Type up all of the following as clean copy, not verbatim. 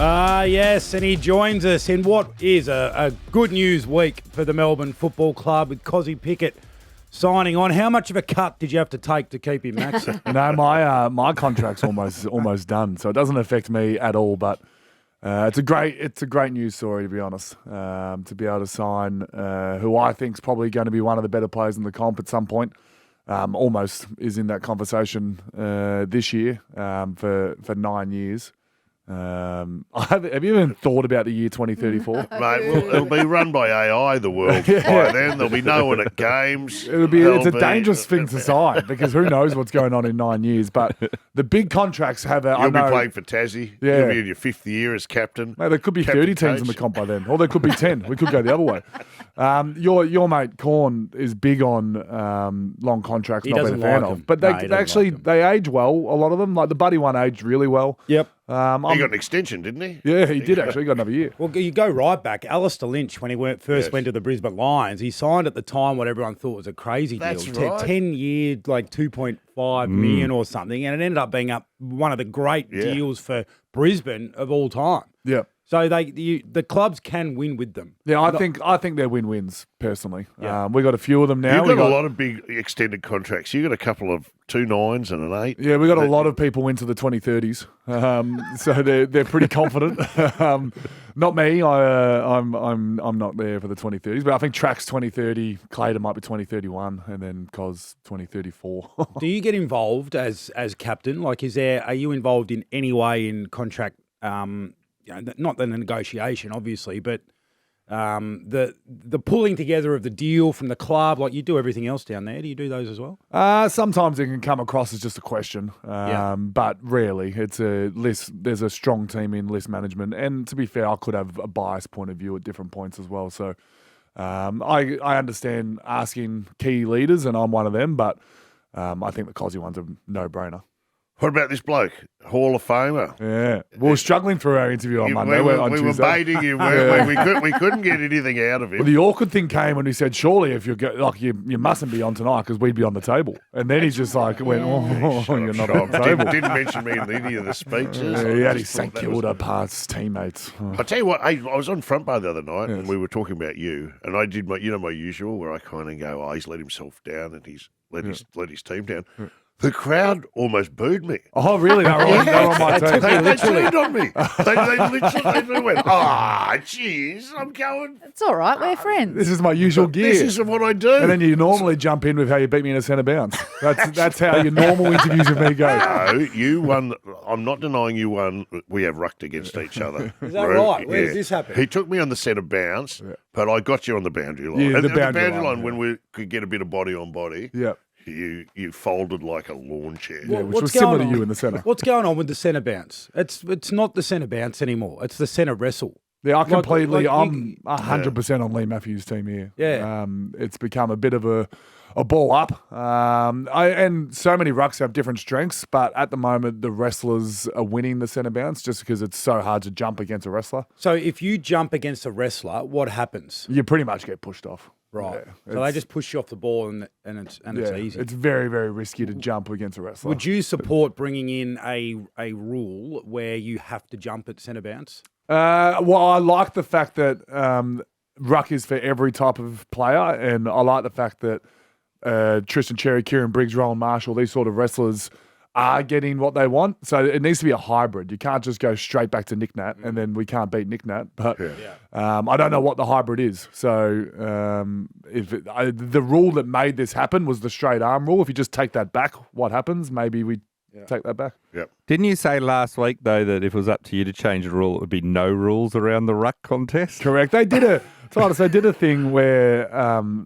Yes, and he joins us in what is a good news week for the Melbourne Football Club with Kozzy Pickett signing on. How much of a cut did you have to take to keep him, Max? No, my contract's almost done, so it doesn't affect me at all. But it's a great news story, to be honest. To be able to sign who I think is probably going to be one of the better players in the comp at some point. Almost is in that conversation this year for 9 years. Have you even thought about the year 2034? Mate, well, it'll be run by AI, the world. By then, there'll be no one at games. It's a dangerous thing to sign because who knows what's going on in 9 years. But the big contracts have You'll be playing for Tassie. Yeah. You'll be in your 5th year as captain. Mate, there could be 30 teams in the comp by then, or there could be 10. We could go the other way. Your mate Gawn is big on long contracts. He not being a fan of, but they age well. A lot of them, like the Buddy one, aged really well. Yep. He got an extension, didn't he? Yeah, he did actually. He got another year. Well, you go right back. Alistair Lynch, when he went to the Brisbane Lions, he signed at the time what everyone thought was a crazy That's deal. right. 10 year, like 2.5 million or something, and it ended up being one of the great deals for Brisbane of all time. Yeah. So the clubs can win with them. Yeah, I think they're win-wins, personally. Yeah. We got a few of them now. You've got a lot of big extended contracts. You got a couple of 2 9s and an 8. Yeah, we got a lot of people into the 2030s, so they're pretty confident. Not me. I'm not there for the 2030s, but I think Track's 2030, Clayton might be 2031, and then Cos 2034. Do you get involved as captain? Like, are you involved in any way in contract? Not the negotiation, obviously, but the pulling together of the deal from the club, like you do everything else down there. Do you do those as well? Sometimes it can come across as just a question, but rarely. It's a list. There's a strong team in list management, and to be fair, I could have a biased point of view at different points as well. So I understand asking key leaders, and I'm one of them, but I think the Kozzy one's a no-brainer. What about this bloke? Hall of Famer. Yeah. We were struggling through our interview on Monday. We were baiting him, weren't we? We couldn't get anything out of him. Well, the awkward thing came when he said, surely if you mustn't be on tonight because we'd be on the table. And then he's just like, you're not on the table. Didn't mention me in any of the speeches. He had his St Kilda past teammates. I'll tell you what, I was on front bar the other night and we were talking about you. And I did my usual where I kind of go, he's let himself down and he's let his team down. The crowd almost booed me. Oh, really? They were on my team. They turned on me. They literally went, jeez, I'm going. It's all right. We're friends. This is my usual gear. This is what I do. And then you normally jump in with how you beat me in a centre bounce. That's how your normal interviews with me go. No, you won. I'm not denying you won. We have rucked against each other. Is that right? Where does this happen? He took me on the centre bounce, but I got you on the boundary line. Yeah, the boundary line, when we could get a bit of body on body. Yeah. You folded like a lawn chair. Yeah, which was similar to you in the centre. What's going on with the centre bounce? It's not the centre bounce anymore. It's the centre wrestle. Yeah, I'm 100% on Lee Matthews' team here. Yeah. It's become a bit of a ball up. And so many rucks have different strengths, but at the moment the wrestlers are winning the centre bounce just because it's so hard to jump against a wrestler. So if you jump against a wrestler, what happens? You pretty much get pushed off. Right. Yeah, so they just push you off the ball and it's easy. It's very, very risky to jump against a wrestler. Would you support bringing in a rule where you have to jump at centre bounce? Well, I like the fact that ruck is for every type of player, and I like the fact that Tristan Cherry, Kieran Briggs, Rowan Marshall, these sort of wrestlers are getting what they want. So it needs to be a hybrid. You can't just go straight back to Nick Nat, and then we can't beat Nick Nat. But I don't know what the hybrid is. So the rule that made this happen was the straight arm rule. If you just take that back, what happens? Maybe we take that back. Yep. Didn't you say last week, though, that if it was up to you to change the rule, it would be no rules around the ruck contest? Correct. They did a thing where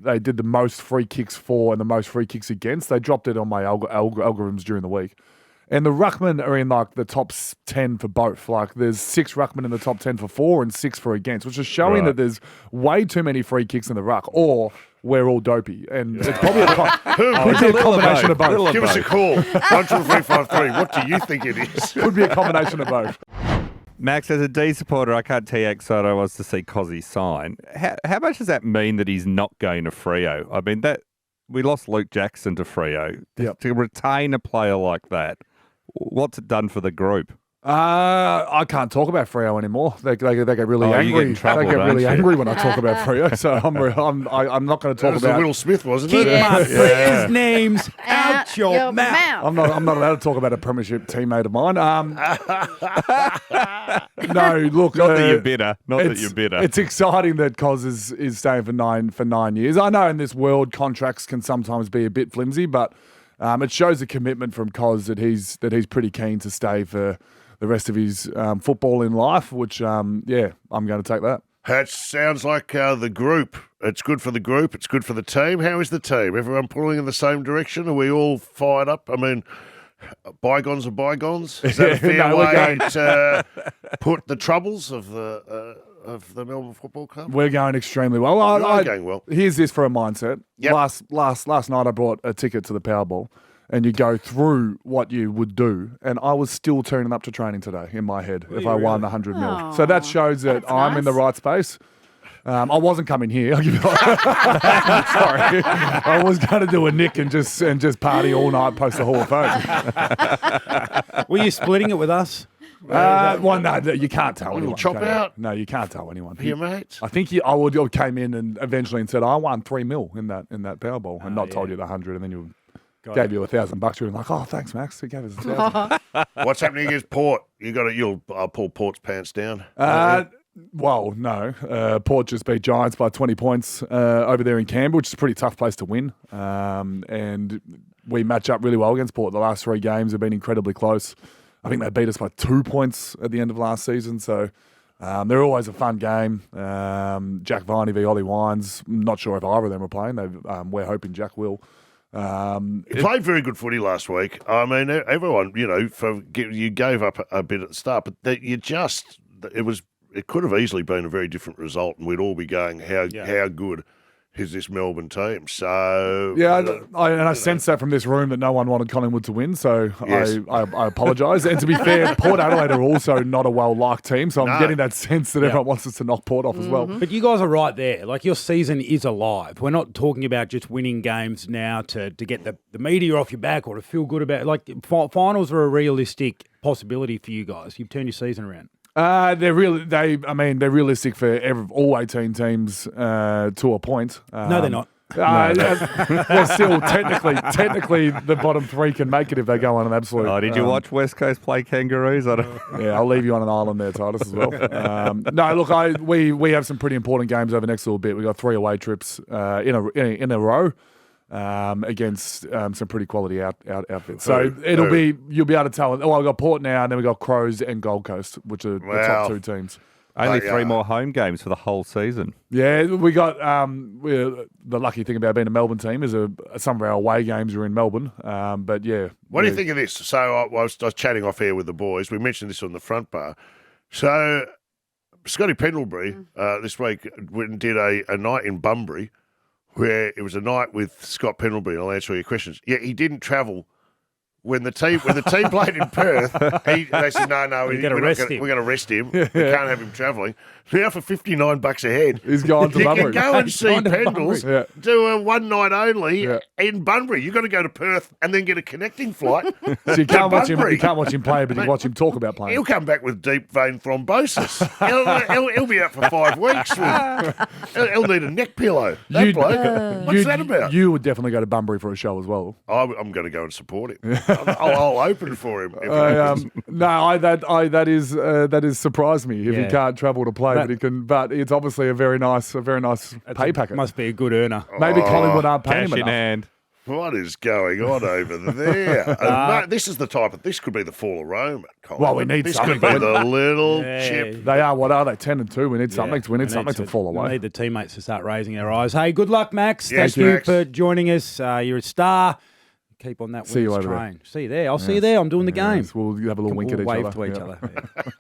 they did the most free kicks for and the most free kicks against. They dropped it on my algorithms during the week. And the ruckmen are in like the top 10 for both. Like there's 6 ruckmen in the top 10 for for and 6 for against, which is showing that there's way too many free kicks in the ruck, or we're all dopey. And it's probably a combination of both. Give us a call. 12353. What do you think it is? Could be a combination of both. Max, as a D supporter, I can't tell you how excited I was to see Kozzy sign. How much does that mean that he's not going to Freo? I mean, that we lost Luke Jackson to Freo. Yep. To retain a player like that, what's it done for the group? I can't talk about Freo anymore. They get really You angry. get in trouble, They get don't really you? angry when I talk about Freo. So I'm not going to That talk was about. Will Smith, wasn't Keep it? my players' names out your mouth. I'm not allowed to talk about a premiership teammate of mine. No, look. Not that you're bitter. Not that you're bitter. It's exciting that Koz is staying for 9 years. I know in this world contracts can sometimes be a bit flimsy, but it shows a commitment from Koz that he's pretty keen to stay for the rest of his football in life. Which I'm going to take that. That sounds like the group. It's good for the group. It's good for the team. How is the team? Everyone pulling in the same direction? Are we all fired up? I mean, bygones are bygones. Is that a fair No, we're way going- to put the troubles of the Melbourne Football Club? We're going extremely well. You're going well. Here's this for a mindset. Yep. Last night I bought a ticket to the Powerball, and you go through what you would do, and I was still turning up to training today in my head if I won 100 mil. So that shows that That's I'm in the nice. right space. I wasn't coming here. I'll give you that. Sorry, I was going to do a nick and just party all night post the Hall of Fame. Were you splitting it with us? Well, no, you can't tell anyone. chop can you? out? No, you can't tell anyone. Your mates? I think I would came in and eventually and said I won 3 mil in that Powerball, and not told you the 100, and then you gave you $1,000. You're like, oh, thanks, Max. He gave us 1,000. What's happening against Port? You'll pull Port's pants down. Well, no. Port just beat Giants by 20 points over there in Canberra, which is a pretty tough place to win. And we match up really well against Port. The last 3 games have been incredibly close. I think they beat us by 2 points at the end of last season. So they're always a fun game. Jack Viney v. Ollie Wines. I'm not sure if either of them are playing. We're hoping Jack will. He played very good footy last week. I mean, everyone, you gave up a bit at the start, but it could have easily been a very different result, and we'd all be going, how good is this Melbourne team? So I sense that from this room that no one wanted Collingwood to win, so Yes. I apologise. And to be fair, Port Adelaide are also not a well-liked team, so I'm getting that sense that everyone wants us to knock Port off as well. But you guys are right there. Like, your season is alive. We're not talking about just winning games now to get the media off your back or to feel good about it. Like, finals are a realistic possibility for you guys. You've turned your season around. They're realistic for all 18 teams to a point. No, they're not. Well, still, technically, the bottom 3 can make it if they go on an absolute. Oh, did you watch West Coast play Kangaroos? I don't. Yeah, I'll leave you on an island there, Titus, as well. No, look, we have some pretty important games over the next little bit. We've got 3 away trips in a row against some pretty quality outfits. So you'll be able to tell. Oh, I've got Port now, and then we've got Crows and Gold Coast, which are the top 2 teams. Only 3 more home games for the whole season. Yeah, we got the lucky thing about being a Melbourne team is some of our away games are in Melbourne. But yeah, what do you think of this? So I was chatting off air with the boys. We mentioned this on the front bar. So Scotty Pendlebury this week did a night in Bunbury where it was a night with Scott Pendlebury, and I'll answer all your questions. Yeah, he didn't travel. When the team played in Perth, they said, no, we're going to arrest him. We can't have him travelling. Now for $59 a head, he's gone to you Bunbury. can go and see Pendles do a one night only in Bunbury. You've got to go to Perth and then get a connecting flight. So you can't watch him. Bunbury. You can't watch him play, but you watch him talk about playing. He'll come back with deep vein thrombosis. he'll be out for 5 weeks. He'll need a neck pillow. That bloke. What's that about? You would definitely go to Bunbury for a show as well. I'm going to go and support him. I'll open for him. That is surprised me if he can't travel to play, but he can. But it's obviously a very nice pay packet. Must be a good earner. Maybe Collingwood aren't paying Cash him in enough. hand. What is going on over there? Mate, this is the type of. This could be the fall of Rome. Well, we need this something. could be the little chip. They are. What are they? 10-2. We need something. We need something to fall We away. need the teammates to start raising their eyes. Hey, good luck, Max. Yes, Thank you Max. for joining us. You're a star. Keep on that See you winners over there. train. See you there. I'll see you there. I'm doing the game. We'll have a little wink at We'll each wave other. to each Yeah. other. Yeah.